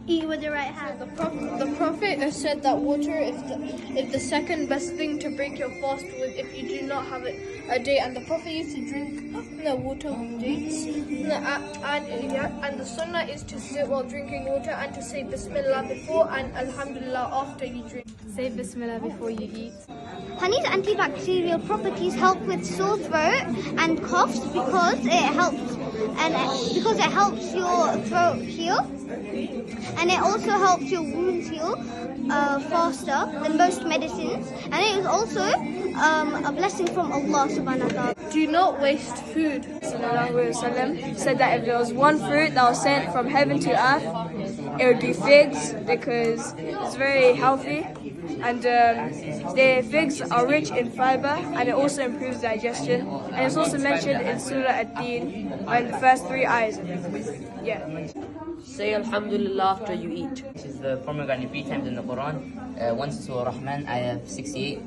eat with the right hand. The Prophet has said that water is the second best thing to break your fast with if you do not have a date. And the Prophet used to drink the water with dates. And the sunnah is to sit while drinking water and to say Bismillah before and Alhamdulillah after you drink. Say Bismillah before you eat. Honey's antibacterial properties help with sore throat and coughs because it helps your throat heal, and it also helps your wounds heal faster than most medicines, and it is also a blessing from Allah subhanahu wa ta'ala. Do not waste food. Sallallahu said that if there was one fruit that was sent from heaven to earth, it would be figs because it's very healthy, and the figs are rich in fiber, and it also improves digestion, and it's also mentioned in Surah Ad-Din in the first 3 ayahs. Yeah. Say Alhamdulillah after you eat. This is the pomegranate 3 times in the Quran. Once in Surah Rahman, ayah 68,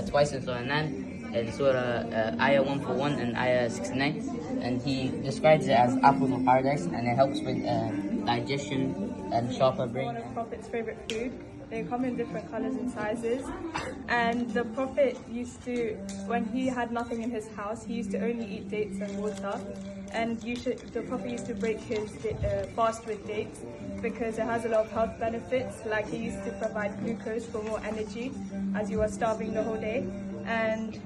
twice in Surah Nan, and Surah ayah 141 and ayah 69. And he describes it as apples of paradise, and it helps with digestion and sharper brain. One of the Prophet's favorite food. They come in different colors and sizes, and the Prophet used to, when he had nothing in his house, he used to only eat dates and water. And the Prophet used to break his fast with dates because it has a lot of health benefits. Like he used to provide glucose for more energy as you were starving the whole day, and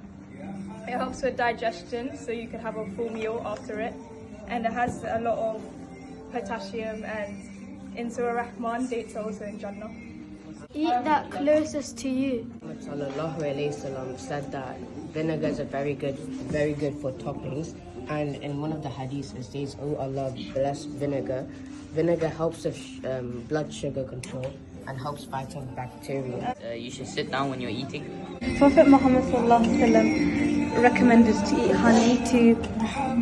it helps with digestion, so you can have a full meal after it. And it has a lot of potassium, and in Surah Rahman, dates are also in Jannah. Eat that closest to you. Sallallahu Alaihi Wasallam said that vinegars are very good for toppings. And in one of the hadiths it states, "Oh Allah, bless vinegar. Vinegar helps with blood sugar control and helps fight off bacteria." You should sit down when you're eating. Prophet Muhammad recommended to eat honey to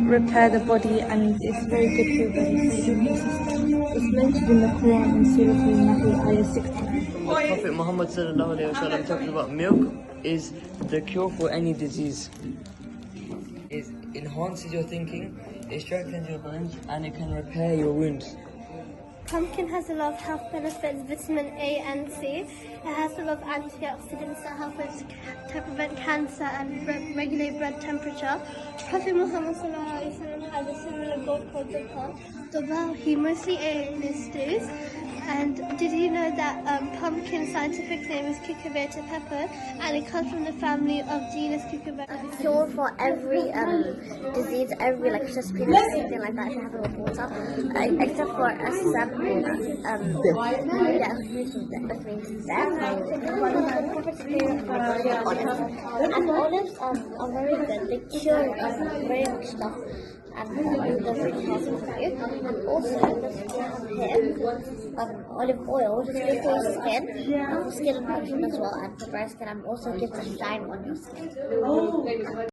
repair the body, and it's very good for your body. It's mentioned in the Quran in Surah Al-Nahl, ayah 60. Prophet Muhammad talking about milk is the cure for any disease. It enhances your thinking, it strengthens your bones, and it can repair your wounds. Pumpkin has a lot of health benefits, vitamin A and C. It has a lot of antioxidants that help to prevent cancer and regulate blood temperature. Prophet Muhammad has a similar goat called Dubha. He mostly ate in his stews. And did you know that pumpkin's scientific name is Cucurbita pepper, and it comes from the family of genus Cucurbita? A cure for every disease, every like chest pain or something like that, you have a lot of water. Except for SM, that means death. And olives are very good. They cure very much stuff. And do the fantastic for you. And also this here, olive oil, which is good for your skin, and for skin protection as well, and for dry skin, and also gives a shine on your skin.